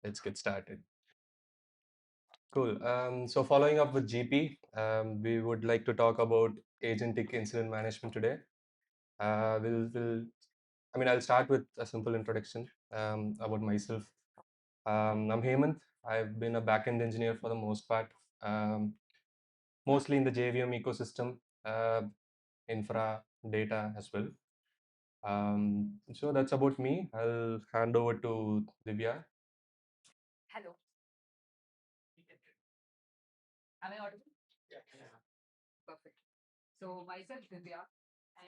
let's get started. Cool. So following up with GP, we would like to talk about agentic incident management today. I'll start with a simple introduction about myself. I'm Hemant. I've been a backend engineer for the most part, mostly in the JVM ecosystem, infra, data as well. So that's about me. I'll hand over to Divya. Hello, am I audible? Perfect. So myself Divya,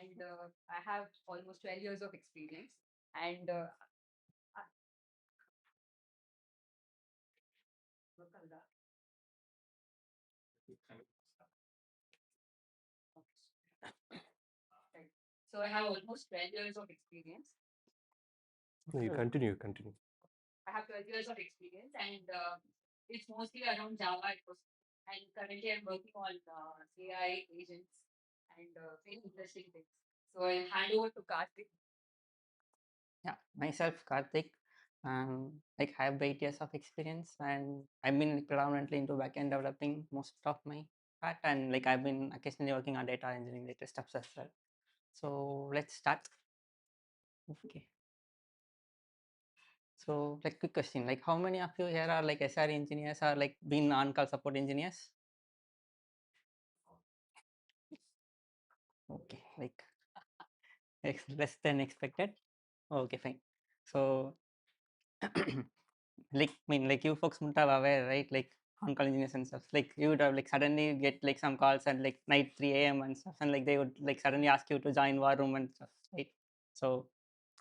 and I have almost 12 years of experience. And I- right. So I have almost 12 years of experience. No, you continue. I have 12 years of experience, and it's mostly around Java ecosystem. And currently, I'm working on AI agents and very interesting things. So I'll hand over to Karthik. Yeah, myself Karthik. Like I have 8 years of experience, and I've been predominantly into backend developing most of my part, and like I've been occasionally working on data engineering related stuff as well. So let's start. Okay. So like quick question, like how many of you here are like SRE engineers or like been on-call support engineers? Okay, like less than expected. Okay, fine. So like like you folks would have aware, right? Like on-call engineers and stuff. Like you would have like suddenly get like some calls at like night 3 a.m. and stuff, and like they would like suddenly ask you to join war room and stuff, right? So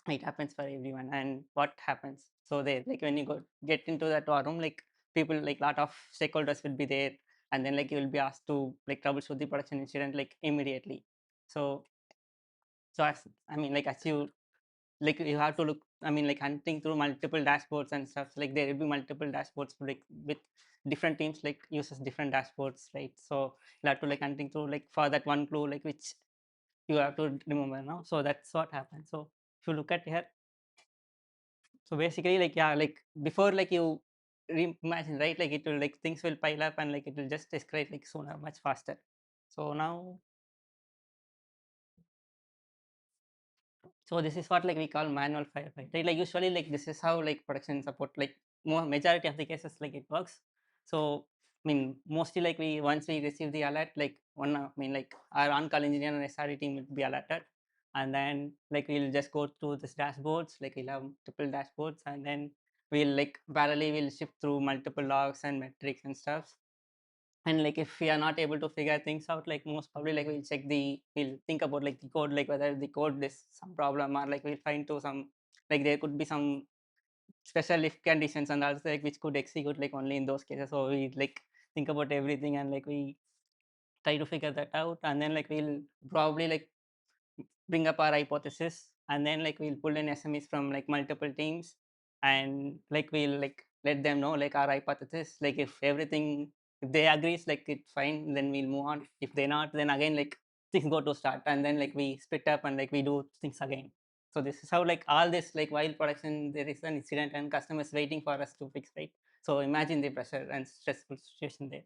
it happens for everyone. And what happens? So they like when you go get into that war room, like people like lot of stakeholders will be there, and then like you will be asked to like troubleshoot the production incident like immediately. So as I mean like as you like you have to look, I mean like hunting through multiple dashboards and stuff, like there will be multiple dashboards like with different teams like uses different dashboards, right? So you have to like hunting through like for that one clue like which you have to remember now. So that's what happens. So if you look at here, so basically like yeah, like before like you imagine, right, like it will like things will pile up and like it will just escalate like sooner much faster. So now, so this is what like we call manual firefight, right? Like usually like this is how like production support like more majority of the cases like it works. So I mean mostly like we once we receive the alert, like one I mean like our on-call engineer and SRE team will be alerted, and then like we'll just go through this dashboards, like we'll have multiple dashboards, and then we'll like parallelly we'll shift through multiple logs and metrics and stuff. And like if we are not able to figure things out, like most probably like we'll think about like the code, like whether the code is some problem, or like we'll find to some like there could be some special if conditions and also like which could execute like only in those cases. So we like think about everything and like we try to figure that out, and then like we'll probably like bring up our hypothesis, and then like we'll pull in SMEs from like multiple teams, and like we'll like let them know like our hypothesis, like if everything, if they agrees like it's fine, then we'll move on. If they not, then again like things go to start, and then like we split up and like we do things again. So this is how like all this like while production there is an incident and customers waiting for us to fix, right? So imagine the pressure and stressful situation there.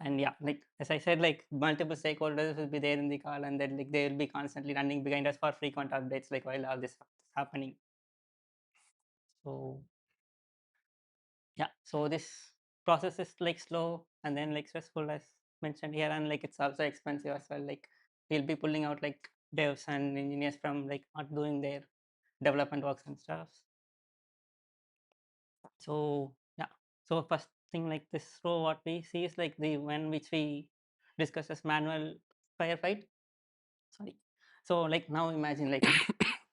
And yeah, like as I said, like multiple stakeholders will be there in the call, and then like they will be constantly running behind us for frequent updates like while all this is happening. So yeah, so this process is like slow and then like stressful as mentioned here, and like it's also expensive as well. Like we'll be pulling out like devs and engineers from like not doing their development works and stuff. So yeah, so first thing like this row what we see is like the one which we discuss as manual firefight. Sorry. So like now imagine like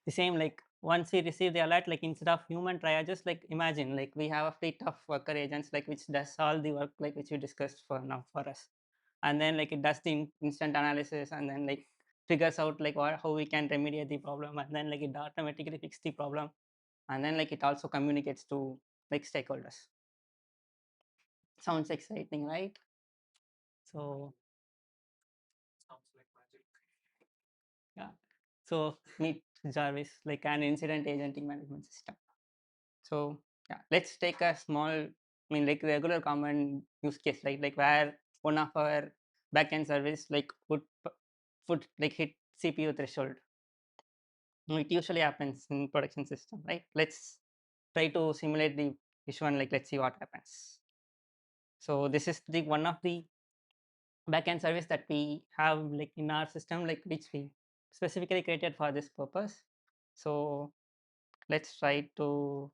the same, like once we receive the alert, like instead of human triages, like imagine like we have a fleet of worker agents like which does all the work like which we discussed for now for us, and then like it does the instant analysis, and then like figures out like what, how we can remediate the problem, and then like it automatically fix the problem, and then like it also communicates to like stakeholders. Sounds exciting, right? So yeah, so meet Jarvis, like an incident agenting management system. So Yeah, let's take a small, like regular common use case, right? Like where one of our backend service like would like hit CPU threshold. It usually happens in production system, right? Let's try to simulate the issue and like let's see what happens. So this is the one of the backend service that we have like in our system, like which we specifically created for this purpose. So let's try to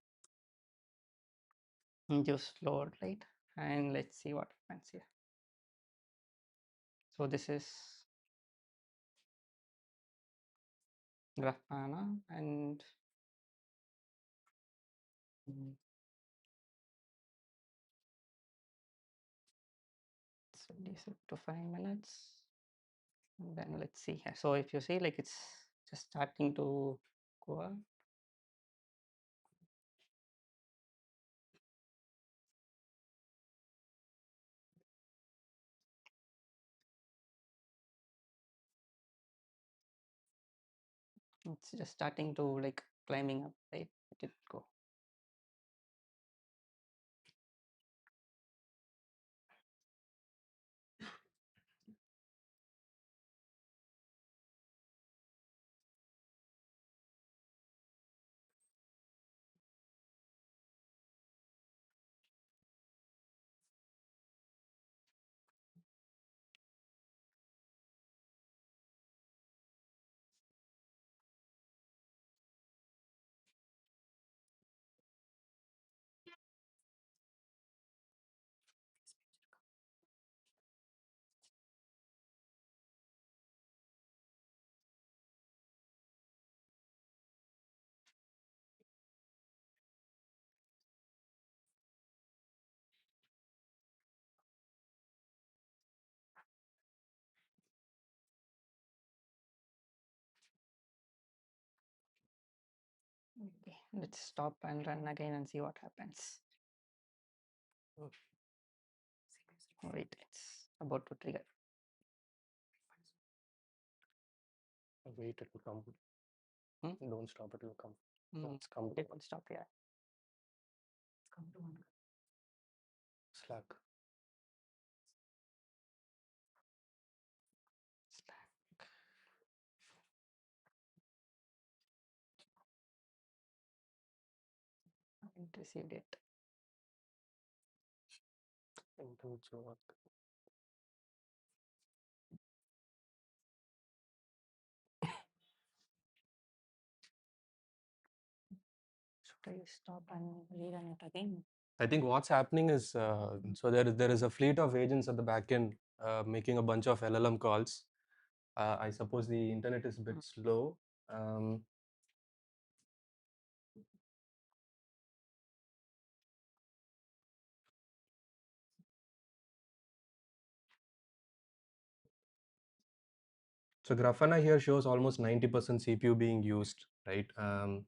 induce load, right? And let's see what happens here. So this is Grafana and let's reduce it to 5 minutes. And then let's see here. So if you see, like it's just starting to go up. It's just starting to like climbing up, right? Let it go. Okay, let's stop and run again and see what happens. Wait, it's about to trigger. Wait, it will come. Don't stop, it will come. It's come to It will stop here. Come to one. Slack. I haven't received it. Individual. Should I stop and rerun it again? I think what's happening is so there is a fleet of agents at the back end making a bunch of LLM calls. I suppose the internet is a bit slow. So Grafana here shows almost 90% CPU being used, right? Let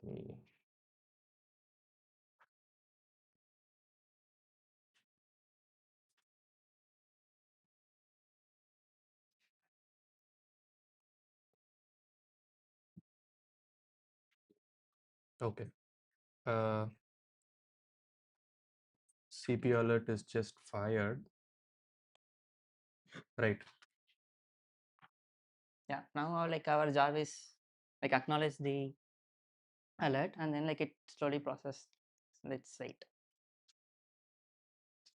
me- Okay. CPU alert is just fired. Right. Yeah, now like our job is like acknowledge the alert and then like it slowly process. Let's wait.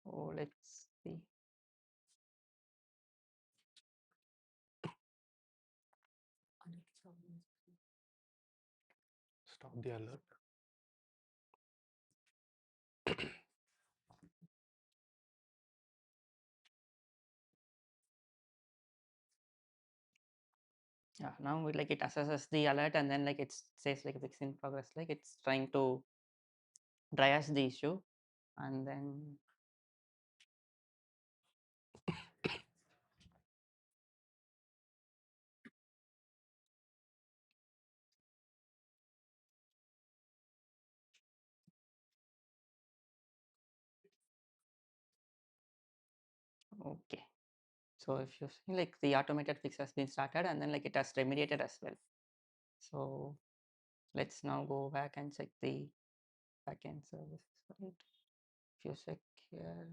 So let's see. Stop the alert. Yeah, now we like it assesses the alert and then like it says like fix in progress, like it's trying to triage the issue and then okay. So if you see like the automated fix has been started and then like it has remediated as well. So Let's now go back and check the backend services. Right? If you check here,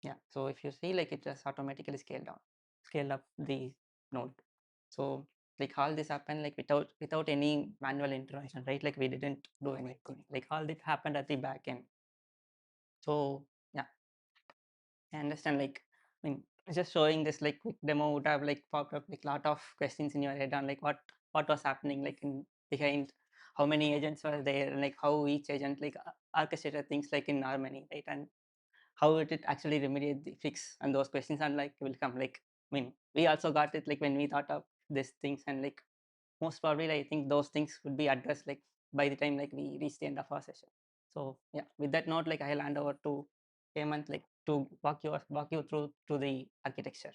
yeah. So if you see, like, it just automatically scaled up the node. So like all this happened like without any manual intervention, right? Like we didn't do anything. Like all this happened at the back end. So yeah, I understand. Like, I mean, just showing this like quick demo would have like popped up like lot of questions in your head on like what was happening like in behind, how many agents were there, and like how each agent like orchestrated things like in harmony, right? And how it actually remediate the fix and those questions and like will come like, I mean, we also got it like when we thought of these things, and like most probably I think those things would be addressed like by the time like we reach the end of our session. So yeah, with that note, like I'll hand over to Hemant like to walk you through to the architecture.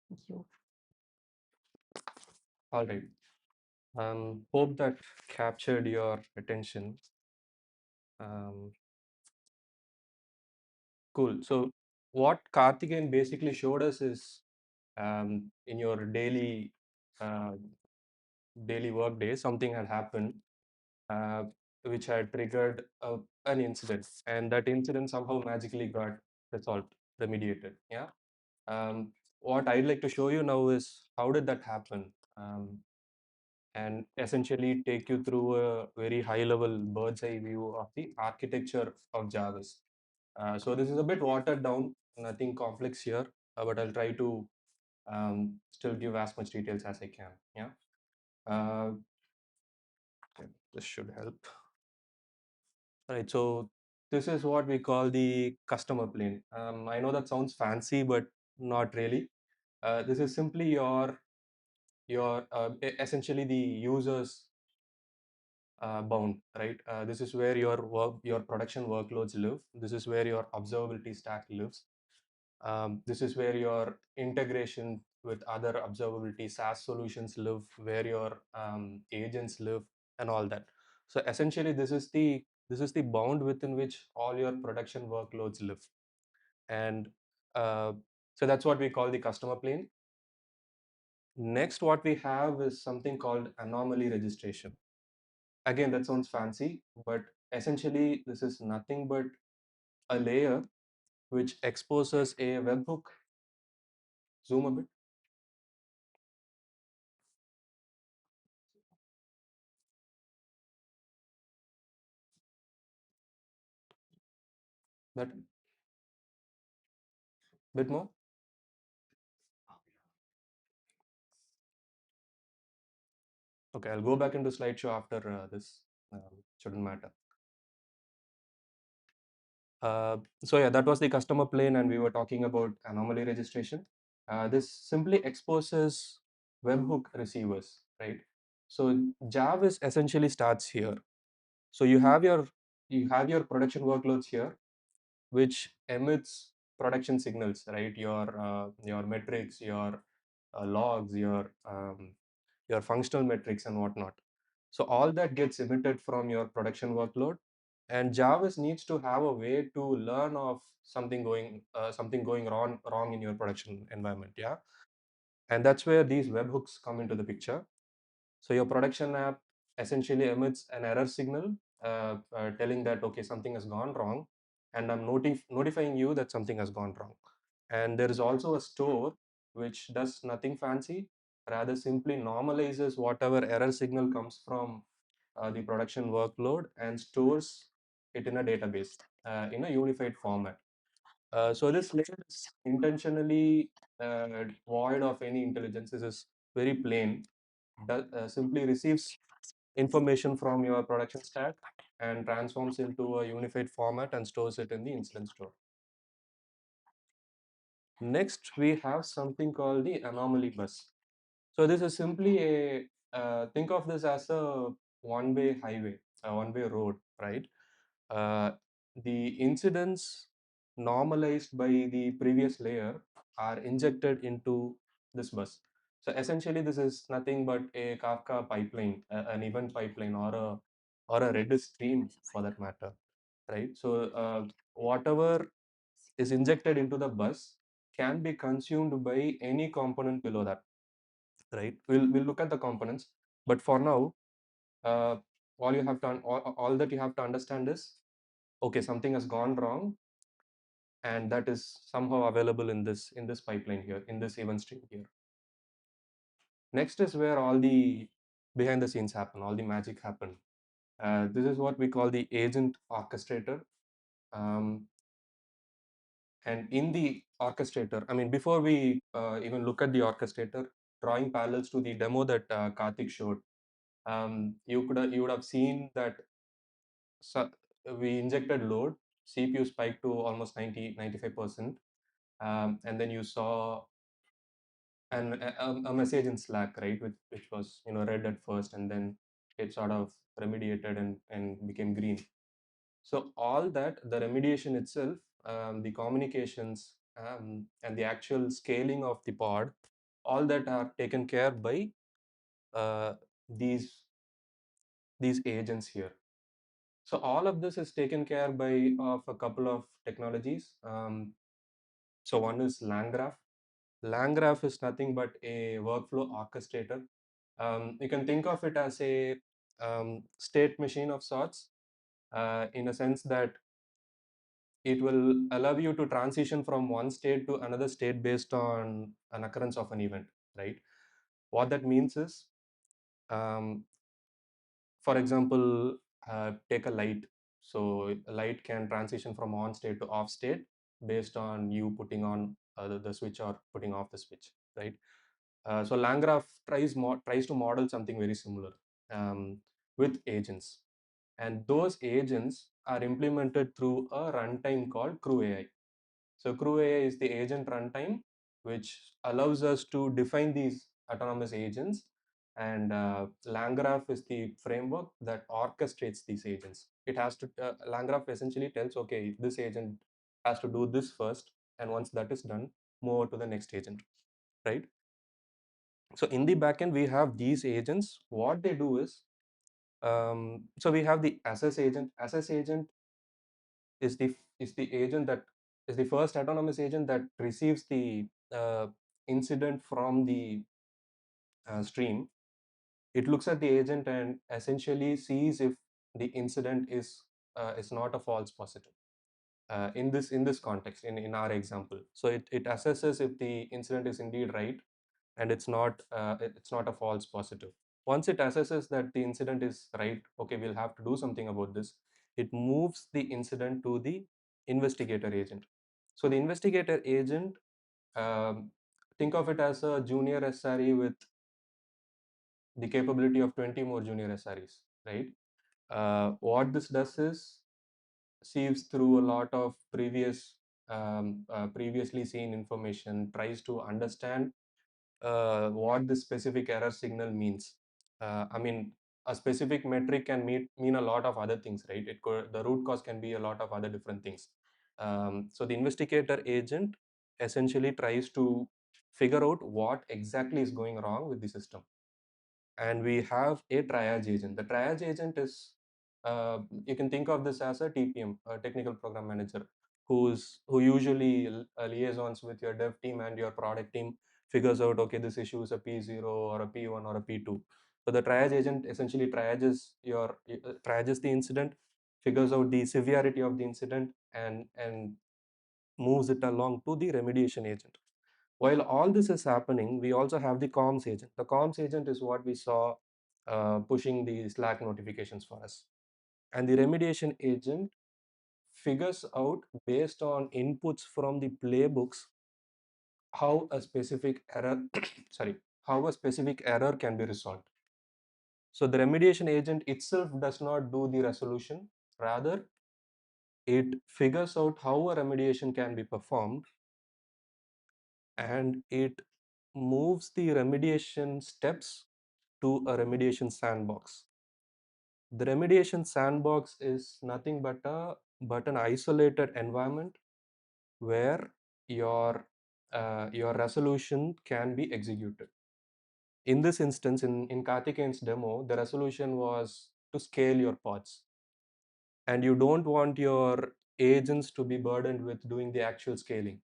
Thank you. All right. Hope that captured your attention. Um, cool. So what Karthikeyan basically showed us is in your uh, daily work day, something had happened uh, which had triggered an incident, and that incident somehow magically got resolved, remediated. Yeah. What I'd like to show you now is how did that happen, and essentially take you through a very high-level bird's-eye view of the architecture of Jarvis. So this is a bit watered down, nothing complex here, but I'll try to still give as much details as I can. Yeah. Uh, okay, this should help. Right. So this is what we call the customer plane. I know that sounds fancy, but not really. This is simply essentially the user's bound, right? This is where your production workloads live. This is where your observability stack lives. This is where your integration with other observability SaaS solutions live, where your agents live, and all that. So essentially, this is the bound within which all your production workloads live, and uh, so that's what we call the customer plane. Next, what we have is something called anomaly registration. Again, that sounds fancy, but essentially, this is nothing but a layer which exposes a webhook. Zoom a bit. That bit more. Okay, I'll go back into slideshow after this. Shouldn't matter. So yeah, that was the customer plane, and we were talking about anomaly registration. This simply exposes webhook receivers, right? So Jarvis essentially starts here. So you have your production workloads here, which emits production signals, right? Your metrics, your logs, your functional metrics and whatnot. So all that gets emitted from your production workload, and Jarvis needs to have a way to learn of something going wrong in your production environment. Yeah, and that's where these webhooks come into the picture. So your production app essentially emits an error signal, telling that okay, something has gone wrong, and I'm notifying you that something has gone wrong. And there is also a store which does nothing fancy, rather simply normalizes whatever error signal comes from the production workload and stores it in a database in a unified format. So this layer is intentionally void of any intelligence. This is very plain. Simply receives information from your production stack and transforms into a unified format and stores it in the incident store. Next, we have something called the anomaly bus. So this is simply think of this as a one-way highway, a one-way road, right? Uh, the incidents normalized by the previous layer are injected into this bus. So essentially, this is nothing but a Kafka pipeline, an event pipeline, or a Redis stream for that matter, right? So whatever is injected into the bus can be consumed by any component below that, right? We'll look at the components, but for now, uh, all that you have to understand is, okay, something has gone wrong, and that is somehow available in this pipeline here, in this event stream here. Next is where all the behind the scenes happen, all the magic happen. This is what we call the agent orchestrator. Um, and in the orchestrator, I mean, before we even look at the orchestrator, drawing parallels to the demo that Karthik showed, you would have seen that so, we injected load, CPU spiked to almost 95%, and then you saw a message in Slack, right, which was read at first, and then it sort of remediated and became green. So all that, the remediation itself, the communications, and the actual scaling of the pod, all that are taken care by uh, these these agents here. So all of this is taken care by of a couple of technologies. So one is LangGraph. LangGraph is nothing but a workflow orchestrator. You can think of it as a state machine of sorts, in a sense that it will allow you to transition from one state to another state based on an occurrence of an event, right? What that means is, um, for example, take a light. So a light can transition from on state to off state based on you putting on the switch or putting off the switch, right? So LangGraph tries to model something very similar, with agents, and those agents are implemented through a runtime called CrewAI. So CrewAI is the agent runtime, which allows us to define these autonomous agents, and LangGraph is the framework that orchestrates these agents. It has to LangGraph essentially tells, okay, this agent has to do this first, and once that is done, move over to the next agent, right? So in the backend, we have these agents. What they do is, so we have the assess agent. Assess agent is the agent that is the first autonomous agent that receives the incident from the stream. It looks at the agent and essentially sees if the incident is not a false positive. In this context, in our example, so it assesses if the incident is indeed right, and it's not a false positive. Once it assesses that the incident is right, okay, we'll have to do something about this. It moves the incident to the investigator agent. So the investigator agent, um, think of it as a junior SRE with the capability of 20 more junior SREs, right? What this does is sieves through a lot of previously seen information, tries to understand what this specific error signal means. I mean, a specific metric can mean a lot of other things, right? The root cause can be a lot of other different things. So the investigator agent essentially tries to figure out what exactly is going wrong with the system. And we have a triage agent. The triage agent is, you can think of this as a TPM, a technical program manager, who usually liaisons with your dev team and your product team, figures out, okay, this issue is a P0 or a P1 or a P2. So the triage agent essentially triages the incident, figures out the severity of the incident, and moves it along to the remediation agent. While all this is happening, we also have the comms agent. The comms agent is what we saw pushing the Slack notifications for us. And the remediation agent figures out, based on inputs from the playbooks, how a specific error, sorry, how a specific error can be resolved. So the remediation agent itself does not do the resolution. Rather, it figures out how a remediation can be performed, and it moves the remediation steps to a remediation sandbox. The remediation sandbox is nothing but an isolated environment where your resolution can be executed. In this instance, in Karthikeyan's demo, the resolution was to scale your pods, and you don't want your agents to be burdened with doing the actual scaling.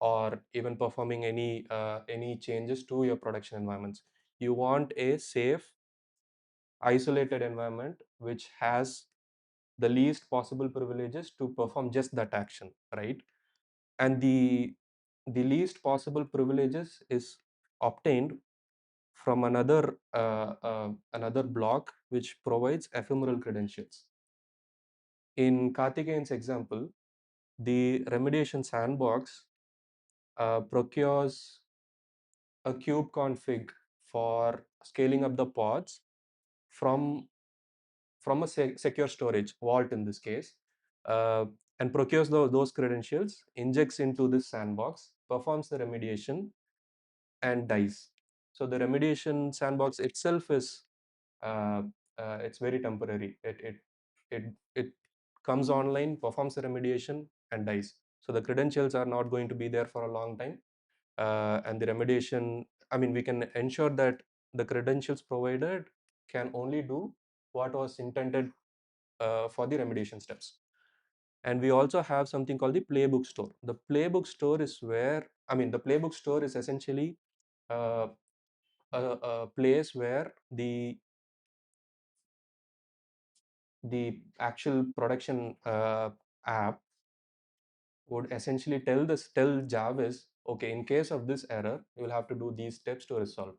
or even performing any changes to your production environments. You want a safe, isolated environment which has the least possible privileges to perform just that action, right? And the least possible privileges is obtained from another block which provides ephemeral credentials. In Karthikeyan's example, the remediation sandbox procures a kube config for scaling up the pods from from a secure storage vault in this case, uh, and procures those credentials, injects into this sandbox, performs the remediation, and dies. So the remediation sandbox itself is uh, it's very temporary. It comes online, performs the remediation, and dies. So the credentials are not going to be there for a long time, and the remediation. I mean, we can ensure that the credentials provided can only do what was intended for the remediation steps. And we also have something called the playbook store. The playbook store is where, I mean, the playbook store is essentially uh, a place where the actual production app would essentially tell Jarvis, okay, in case of this error, you will have to do these steps to resolve.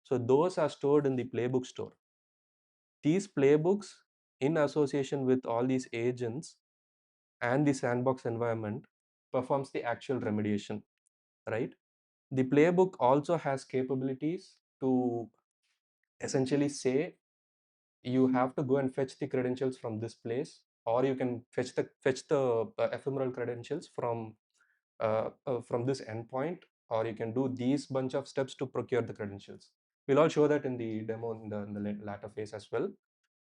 So those are stored in the playbook store. These playbooks, in association with all these agents and the sandbox environment, performs the actual remediation, right? The playbook also has capabilities to essentially say you have to go and fetch the credentials from this place, or you can fetch the ephemeral credentials from this endpoint, or you can do these bunch of steps to procure the credentials. We'll all show that in the demo in the latter phase as well.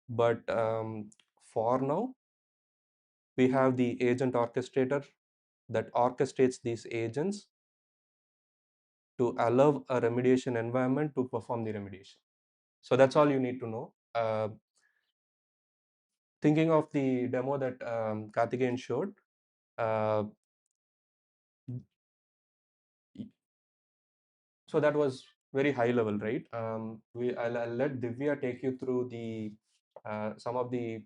But for now, we have the agent orchestrator that orchestrates these agents to allow a remediation environment to perform the remediation. So that's all you need to know. Thinking of the demo that Karthikeyan showed, uh, so that was very high level, right? I'll let Divya take you through the some of the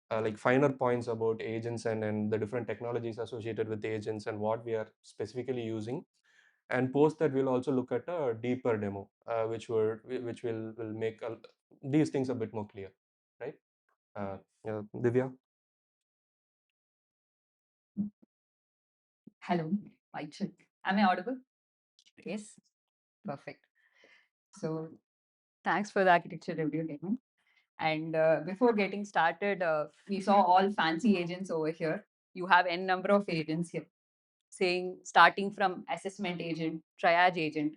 like finer points about agents and the different technologies associated with agents and what we are specifically using. And post that, we'll also look at a deeper demo, which will make these things a bit more clear, right? Yeah, Divya. Hello, mic check. Am I audible? Yes. Perfect. So thanks for the architecture review, Hemant. And before getting started, we saw all fancy agents over here. You have n number of agents here, saying starting from assessment agent, triage agent.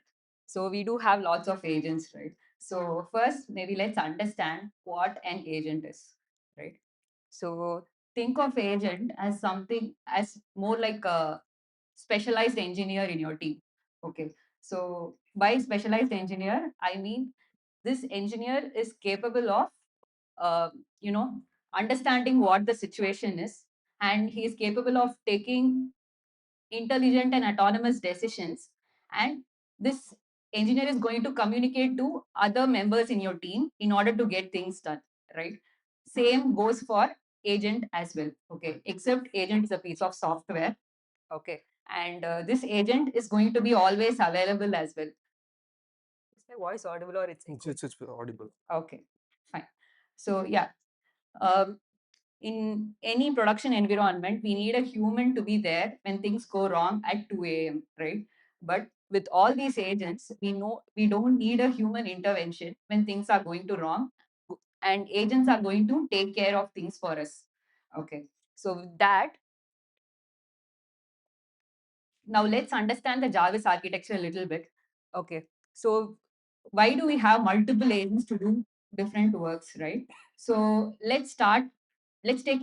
So we do have lots of agents, right? So first, maybe let's understand what an agent is, right? So think of agent as something as more like a specialized engineer in your team. Okay. So by specialized engineer, I mean this engineer is capable of, uh, you know, understanding what the situation is, and he is capable of taking intelligent and autonomous decisions. And this engineer is going to communicate to other members in your team in order to get things done, right? Same goes for agent as well. Okay. Except agent is a piece of software. Okay. And this agent is going to be always available as well. Is my voice audible or it's echoing? It's audible. Okay, fine. So yeah, um, in any production environment, we need a human to be there when things go wrong at 2 a.m., right? But with all these agents, we know we don't need a human intervention when things are going to wrong, and agents are going to take care of things for us. Okay, so with that, now let's understand the Jarvis architecture a little bit. Okay, so why do we have multiple agents to do different works, right? So let's start. Let's take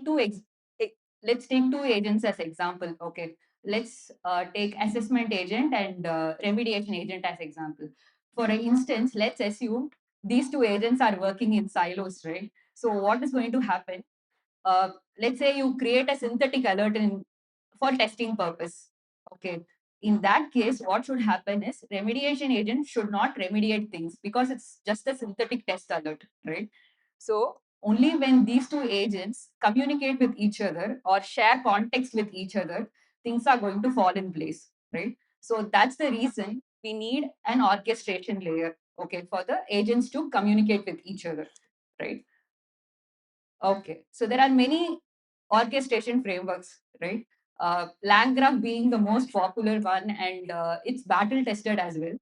let's take two agents as example. Okay, let's take assessment agent and remediation agent as example. For instance, let's assume these two agents are working in silos, right? So what is going to happen? Uh, let's say you create a synthetic alert for testing purpose. Okay. in that case, what should happen is remediation agent should not remediate things because it's just a synthetic test alert, right? So only when these two agents communicate with each other or share context with each other, things are going to fall in place, right? So that's the reason we need an orchestration layer, okay, for the agents to communicate with each other, right? Okay, so there are many orchestration frameworks, right? LangGraph being the most popular one, and it's battle tested as well.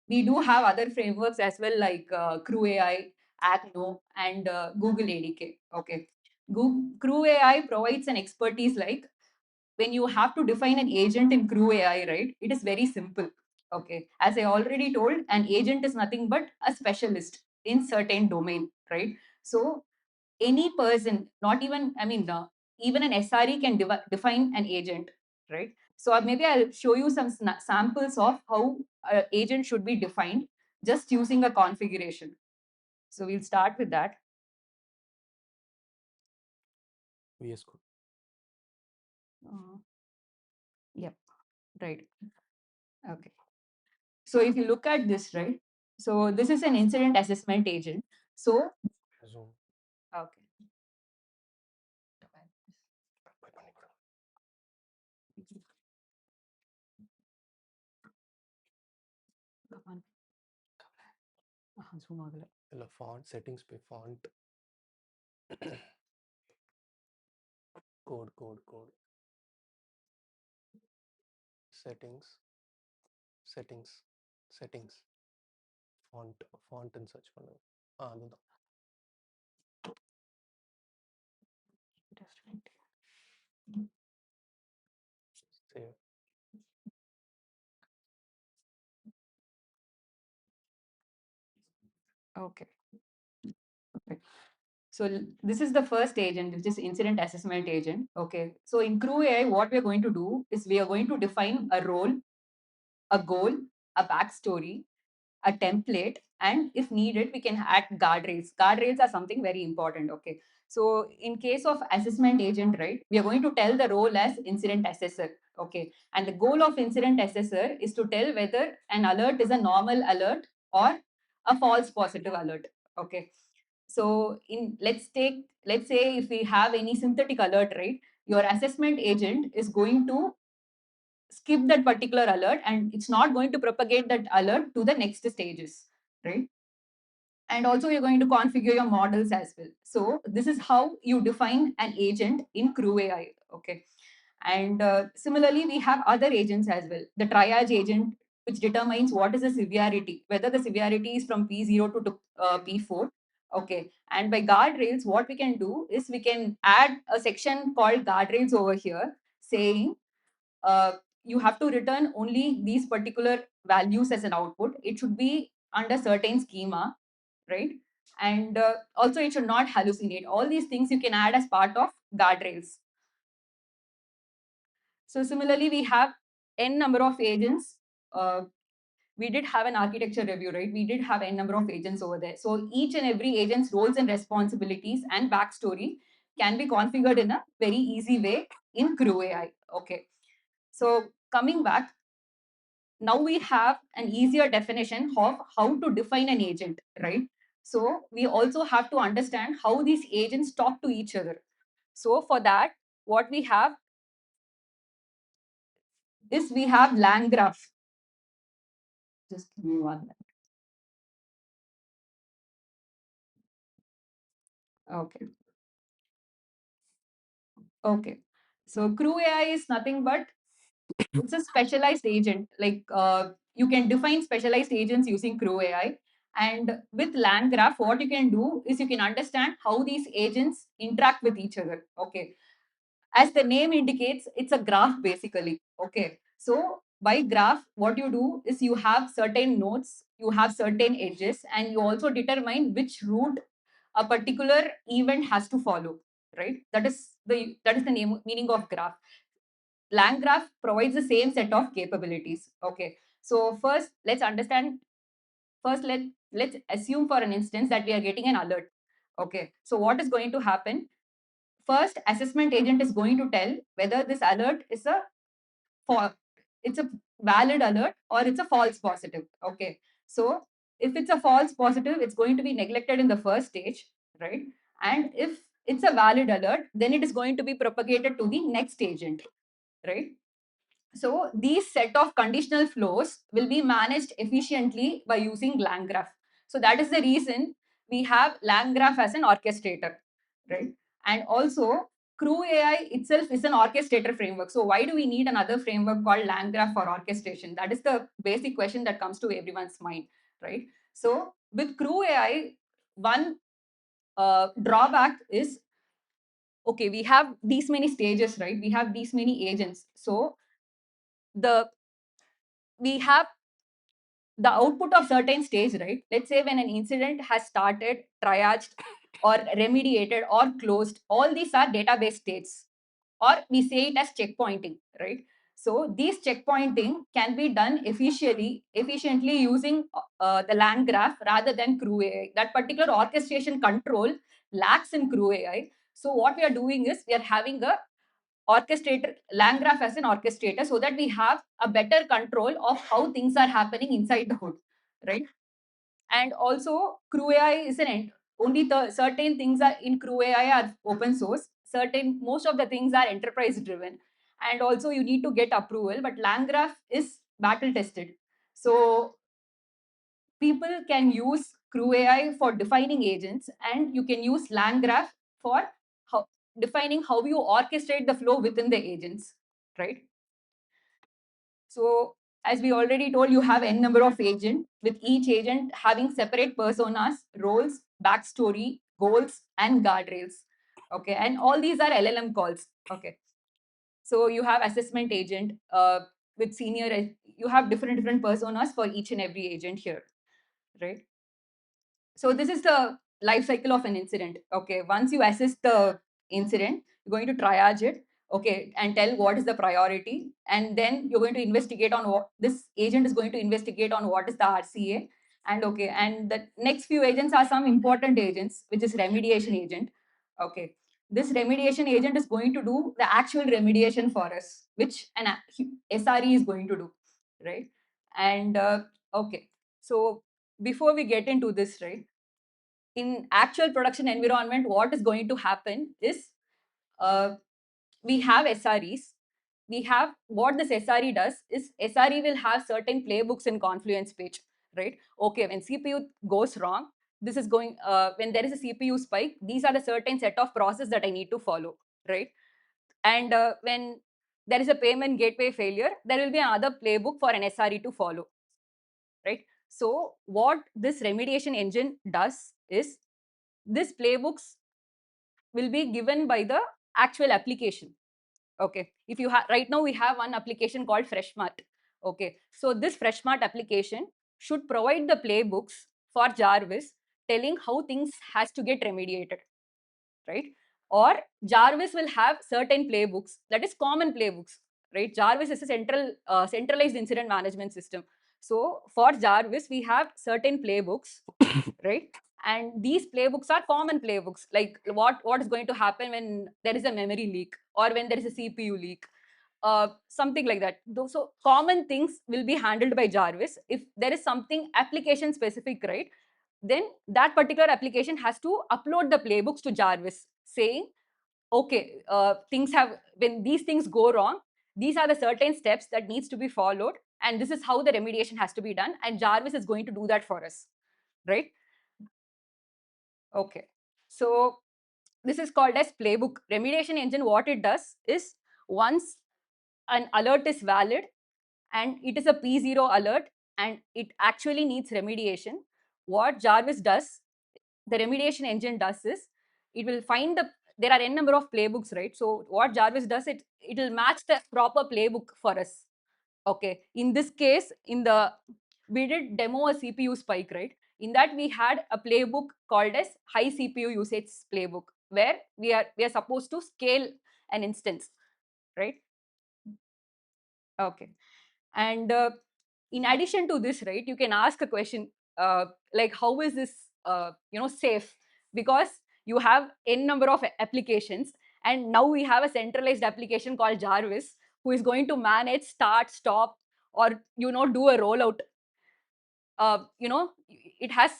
We do have other frameworks as well, like CrewAI, Acno, and Google ADK. Okay, CrewAI provides an expertise like when you have to define an agent in CrewAI, right? It is very simple. Okay, as I already told, an agent is nothing but a specialist in certain domain, right? So any person, not even, I mean, even an SRE can define an agent, right? So maybe I'll show you some samples of how an agent should be defined just using a configuration. So we'll start with that. VS Code. Uh, yep, right. Okay. So if you look at this, right? So this is an incident assessment agent. So, Zoom. okay. ಇಲ್ಲ font settings पे font code settings font and search பண்ணுங்க அதுதான் save Okay. Okay. So this is the first agent, which is incident assessment agent. Okay. So in CrewAI, what we are going to do is we are going to define a role, a goal, a backstory, a template, and if needed, we can add guardrails. Guardrails are something very important. Okay. So in case of assessment agent, right, we are going to tell the role as incident assessor. Okay. And the goal of incident assessor is to tell whether an alert is a normal alert or a false positive alert. Okay. So in let's say if we have any synthetic alert, right, your assessment agent is going to skip that particular alert and it's not going to propagate that alert to the next stages, right? And also you're going to configure your models as well. So this is how you define an agent in CrewAI. Okay. And similarly, we have other agents as well. The triage agent, which determines what is the severity, whether the severity is from P0 to P4. Okay. And by guardrails, what we can do is we can add a section called guardrails over here saying you have to return only these particular values as an output. It should be under certain schema, right? And also it should not hallucinate. All these things you can add as part of guardrails. So similarly, we have n number of agents. We did have an architecture review, right? We did have n number of agents over there. So each and every agent's roles and responsibilities and backstory can be configured in a very easy way in CrewAI. Okay. So coming back, now we have an easier definition of how to define an agent, right? So we also have to understand how these agents talk to each other. So for that, what we have is we have LangGraph. Just give me 1 minute. Okay. Okay. So CrewAI is nothing but it's a specialized agent. Like you can define specialized agents using CrewAI. And with LangGraph, what you can do is you can understand how these agents interact with each other. Okay. As the name indicates, it's a graph basically. Okay. So by graph, what you do is you have certain nodes, you have certain edges, and you also determine which route a particular event has to follow. Right. That is the meaning of graph. LangGraph provides the same set of capabilities. Okay. So first, let's understand. First, let's assume for an instance that we are getting an alert. Okay. So what is going to happen? First, assessment agent is going to tell whether this alert is a for it's a valid alert or it's a false positive. Okay. So if it's a false positive, it's going to be neglected in the first stage, right? And if it's a valid alert, then it is going to be propagated to the next agent, right? So these set of conditional flows will be managed efficiently by using LangGraph. So that is the reason we have LangGraph as an orchestrator, right? And also CrewAI itself is an orchestrator framework. So why do we need another framework called LangGraph for orchestration? That is the basic question that comes to everyone's mind, right? So with CrewAI, one drawback is, okay, we have these many stages, right? We have these many agents. So the we have the output of certain stage, right? Let's say when an incident has started, triaged, or remediated, or closed, all these are database states, or we say it as checkpointing, right? So these checkpointing can be done efficiently using the LangGraph rather than CrewAI. That particular orchestration control lacks in CrewAI. So what we are doing is we are having a orchestrator, LangGraph as an orchestrator, so that we have a better control of how things are happening inside the hood, right? And also CrewAI is only the certain things are in CrewAI are open source. Most of the things are enterprise driven, and also you need to get approval. But LangGraph is battle tested, so people can use CrewAI for defining agents, and you can use LangGraph for how, defining how you orchestrate the flow within the agents, right? So as we already told, you have n number of agents, with each agent having separate personas, roles, backstory, goals, and guardrails. Okay, and all these are LLM calls. Okay, so you have assessment agent with senior. You have different personas for each and every agent here, right? So this is the life cycle of an incident. Okay, once you assess the incident, you're going to triage it, okay, and tell what is the priority, and then you're going to investigate on what this agent is going to investigate on what is the RCA. And okay, and the next few agents are some important agents, which is remediation agent. Okay, this remediation agent is going to do the actual remediation for us, which an SRE is going to do, right? And okay, so before we get into this, right, in actual production environment, what is going to happen is uh, we have SREs. We have what this SRE does is SRE will have certain playbooks in Confluence page, right? Okay, when CPU goes wrong, this is going, when there is a CPU spike, these are the certain set of process that I need to follow, right? And when there is a payment gateway failure, there will be another playbook for an SRE to follow, right? So what this remediation engine does is this playbooks will be given by the actual application. Okay, if you have right now we have one application called Freshmart. Okay, so this Freshmart application should provide the playbooks for Jarvis telling how things has to get remediated, right? Or Jarvis will have certain playbooks, that is common playbooks, right? Jarvis is a centralized incident management system. So for Jarvis, we have certain playbooks, right? And these playbooks are common playbooks, like what is going to happen when there is a memory leak or when there is a CPU leak, something like that. So common things will be handled by Jarvis. If there is something application specific, right, then that particular application has to upload the playbooks to Jarvis saying, okay, things have, when these things go wrong, these are the certain steps that needs to be followed, and this is how the remediation has to be done, and Jarvis is going to do that for us, right? Okay, so this is called as playbook. Remediation engine, what it does is, once an alert is valid and it is a P0 alert and it actually needs remediation, what Jarvis does, the remediation engine does is, it will find there are n number of playbooks, right? So what Jarvis does, it will match the proper playbook for us. Okay, in this case, we did demo a CPU spike, right? In that we had a playbook called as high CPU usage playbook, where we are supposed to scale an instance, right? Okay, and in addition to this, right, you can ask a question, like how is this safe, because you have n number of applications, and now we have a centralized application called Jarvis who is going to manage start, stop, or do a rollout, it has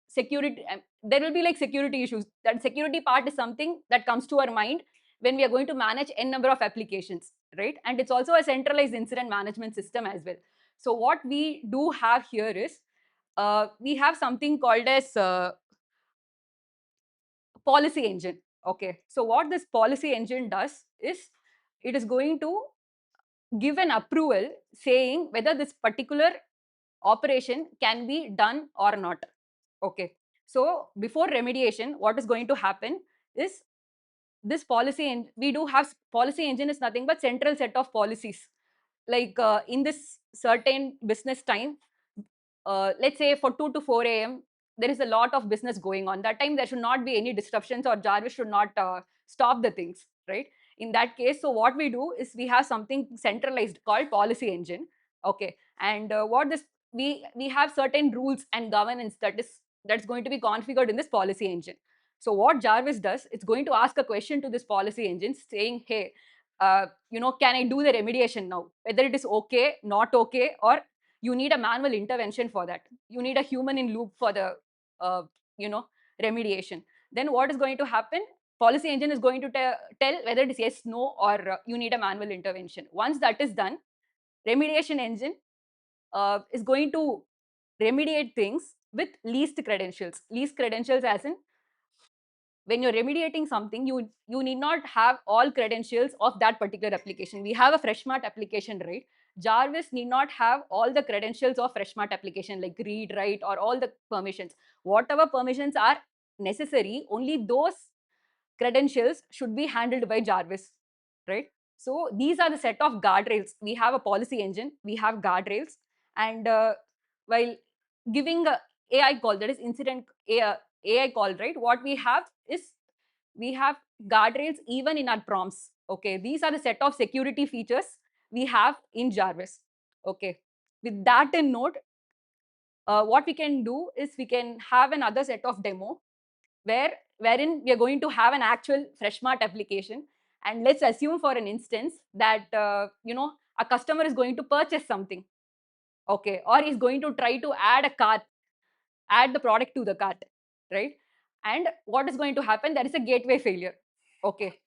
security. There will be like security issues. That security part is something that comes to our mind when we are going to manage n number of applications, right? And it's also a centralized incident management system as well. So what we do have here is we have something called as policy engine. Okay, so what this policy engine does is it is going to give an approval saying whether this particular operation can be done or not. Okay, so before remediation, what is going to happen is this policy, and we do have policy engine is nothing but central set of policies. Like in this certain business time, let's say for 2 to 4 a.m., there is a lot of business going on. That time there should not be any disruptions, or Jarvis should not stop the things, right? In that case, so what we do is we have something centralized called policy engine. Okay, and what this we have certain rules and governance that's going to be configured in this policy engine. So what Jarvis does, it's going to ask a question to this policy engine saying, hey, can I do the remediation now? Whether it is okay, not okay, or you need a manual intervention for that. You need a human in loop for the uh, you know remediation. Then what is going to happen? Policy engine is going to tell whether it is yes, no, or you need a manual intervention. Once that is done, remediation engine is going to remediate things with least credentials. Least credentials as in, when you're remediating something, you need not have all credentials of that particular application. We have a freshmart application, right? Jarvis need not have all the credentials of freshmart application, like read, write, or all the permissions. Whatever permissions are necessary, only those credentials should be handled by Jarvis, right? So these are the set of guardrails. We have a policy engine, we have guardrails, and while giving a AI call, that is incident AI call, right? What we have is we have guardrails even in our prompts. Okay, these are the set of security features we have in Jarvis. Okay, with that in note, what we can do is we can have another set of demo wherein we are going to have an actual freshmart application, and let's assume for an instance that a customer is going to purchase something, okay, or is going to try to add the product to the cart, right? And what is going to happen? There is a gateway failure. Okay,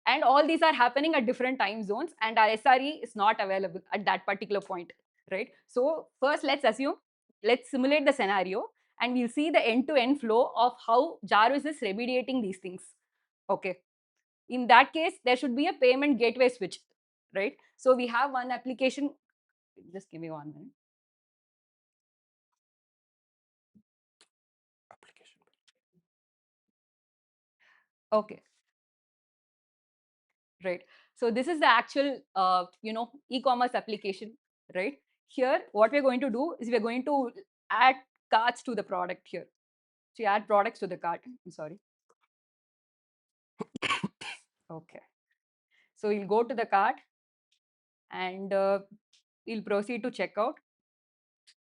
and all these are happening at different time zones, and our SRE is not available at that particular point, right? So first, let's simulate the scenario, and we'll see the end-to-end flow of how Jarvis is remediating these things. Okay, in that case, there should be a payment gateway switch, right? So we have one application. Just give me 1 minute. Application. Okay, right? So this is the actual e-commerce application, right? Here what we're going to do is we're going to add carts to the product here. So you add products to the cart. I'm sorry. Okay, so you'll go to the cart, and you'll proceed to checkout,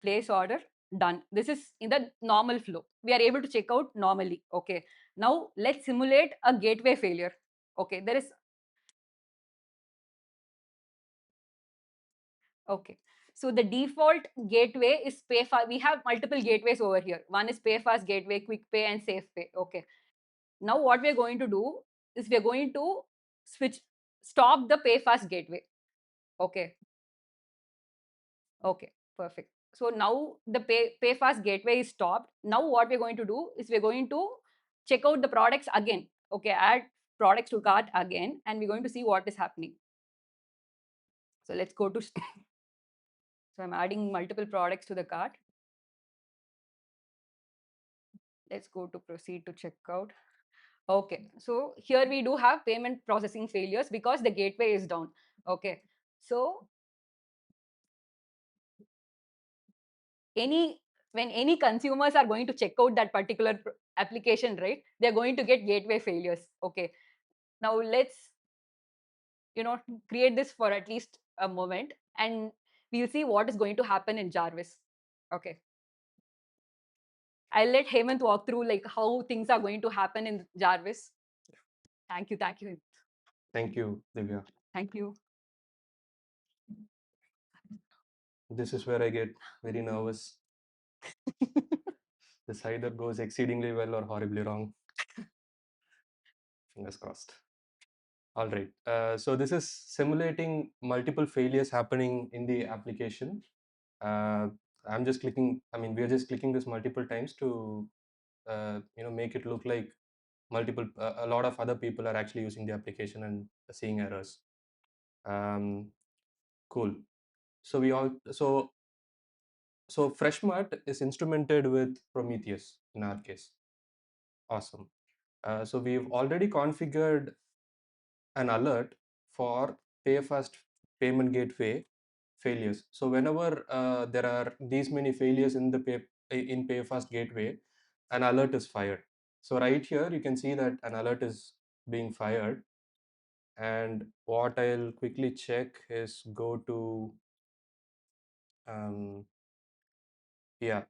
place order, done. This is in the normal flow. We are able to check out normally. Okay, now let's simulate a gateway failure. Okay, there is Okay. So the default gateway is PayFast. We have multiple gateways over here. One is PayFast gateway, Quick Pay, and Safe Pay. Okay. Now what we're going to do is we're going to stop the PayFast gateway. Okay. Okay. Perfect. So now the PayFast gateway is stopped. Now what we're going to do is we're going to check out the products again. Okay. Add products to cart again, and we're going to see what is happening. So let's go to. So I'm adding multiple products to the cart. Let's go to proceed to checkout. Okay, so here we do have payment processing failures because the gateway is down. Okay, so when any consumers are going to check out that particular application, right, they're going to get gateway failures. Okay, now let's create this for at least a moment, and we'll see what is going to happen in Jarvis. Okay, I'll let Hemant walk through like how things are going to happen in Jarvis. Thank you, Thank you, Divya. thank you. This is where I get very nervous. This either goes exceedingly well or horribly wrong. Fingers crossed. All right. So this is simulating multiple failures happening in the application. Uh, I'm just clicking. I mean, we are just clicking this multiple times to make it look like a lot of other people are actually using the application and seeing errors. Um, cool. So we all so Freshmart is instrumented with Prometheus in our case. Awesome. So we've already configured an alert for pay fast payment gateway failures. So whenever there are these many failures in the pay fast gateway, an alert is fired. So right here you can see that an alert is being fired. And what I'll quickly check is go to um, yeah.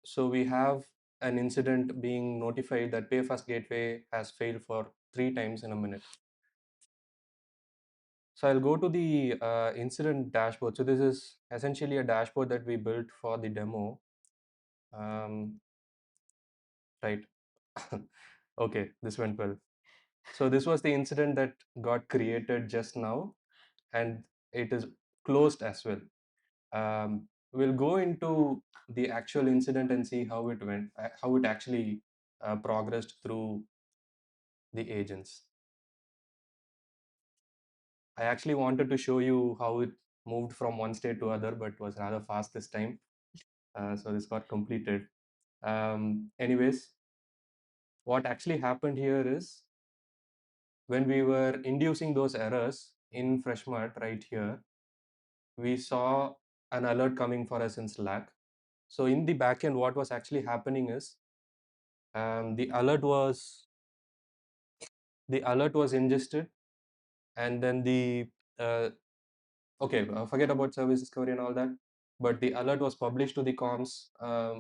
So we have an incident being notified that payfast gateway has failed for 3 times in a minute. So I'll go to the incident dashboard. So this is essentially a dashboard that we built for the demo. Right. Okay, this went well. So this was the incident that got created just now, and it is closed as well. We'll go into the actual incident and see how it went, how it actually progressed through the agents. I actually wanted to show you how it moved from one state to other, but was rather fast this time. So this got completed. Anyways, what actually happened here is when we were inducing those errors in Freshmart right here, we saw an alert coming for us in Slack. So in the backend, what was actually happening is the alert was ingested, and then uh, forget about service discovery and all that, but the alert was published to the comms,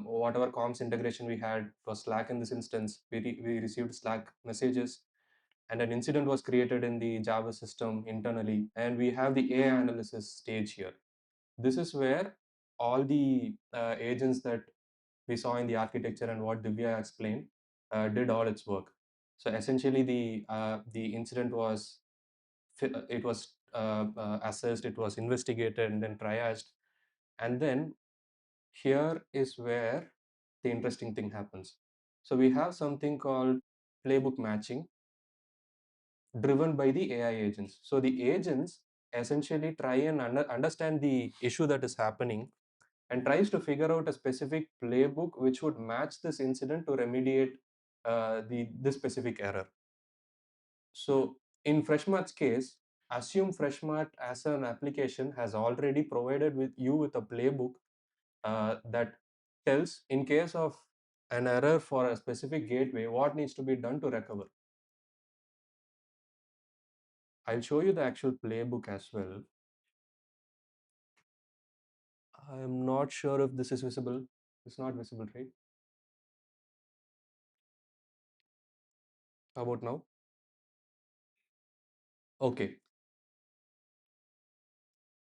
whatever comms integration we had was Slack. In this instance, we received Slack messages, and an incident was created in the Java system internally, and we have the AI analysis stage here. This is where all the agents that we saw in the architecture and what Divya explained did all its work. So essentially, the incident was it was assessed, it was investigated, and then triaged, and then here is where the interesting thing happens. So we have something called playbook matching, driven by the AI agents. So the agents essentially try and understand the issue that is happening and tries to figure out a specific playbook which would match this incident to remediate the this specific error. So in Freshmart's case, assume Freshmart as an application has already provided with you with a playbook that tells in case of an error for a specific gateway, what needs to be done to recover. I'll show you the actual playbook as well. I'm not sure if this is visible. It's not visible, right? How about now? Okay.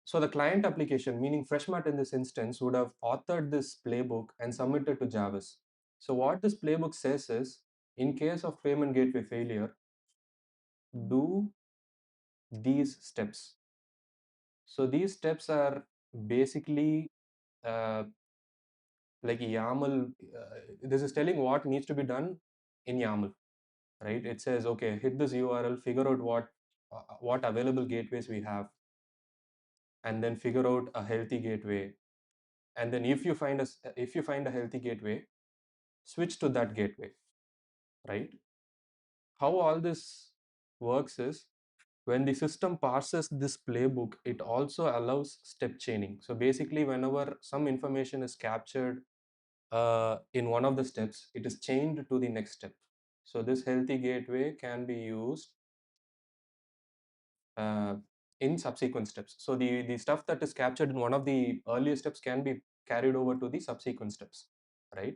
So the client application, meaning Freshmart in this instance, would have authored this playbook and submitted to Jarvis. So what this playbook says is, in case of payment gateway failure, do these steps. So these steps are basically uh, like YAML. This is telling what needs to be done in YAML, right? It says, okay, hit this URL, figure out what available gateways we have, and then figure out a healthy gateway. And then if you find a healthy gateway, switch to that gateway, right? How all this works is when the system parses this playbook, it also allows step chaining. So basically, whenever some information is captured in one of the steps, it is chained to the next step. So this healthy gateway can be used uh, in subsequent steps. So the stuff that is captured in one of the earlier steps can be carried over to the subsequent steps, right?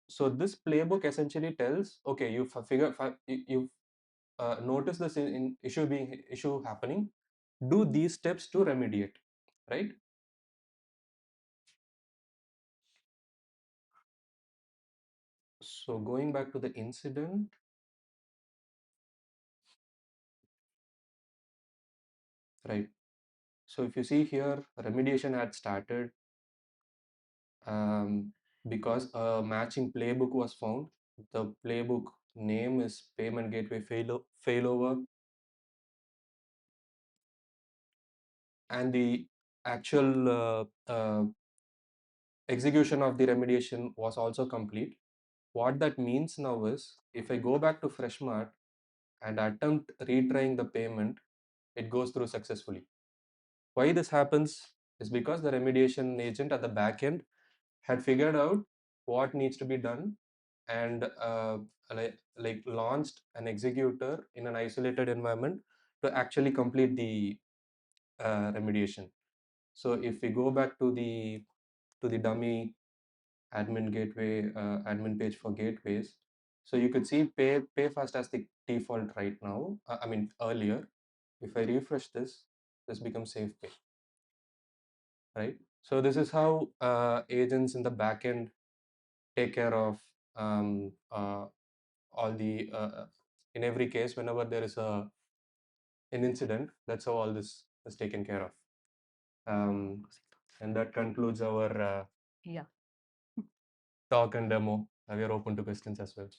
So this playbook essentially tells, okay, you've noticed this in issue happening, do these steps to remediate, right? So going back to the incident, right? So if you see here, remediation had started um, because a matching playbook was found. The playbook name is payment gateway failover, and the actual execution of the remediation was also complete. What that means now is, if I go back to Freshmart and attempt retrying the payment, it goes through successfully. Why this happens is because the remediation agent at the back end had figured out what needs to be done and like launched an executor in an isolated environment to actually complete the remediation. So if we go back to the dummy admin gateway admin page for gateways, so you could see pay fast as the default right now. I mean earlier. If I refresh this becomes safe pay, right? So this is how agents in the backend take care of all the in every case whenever there is an incident. That's how all this is taken care of. And that concludes our Yeah. talk and demo. We are open to questions as well.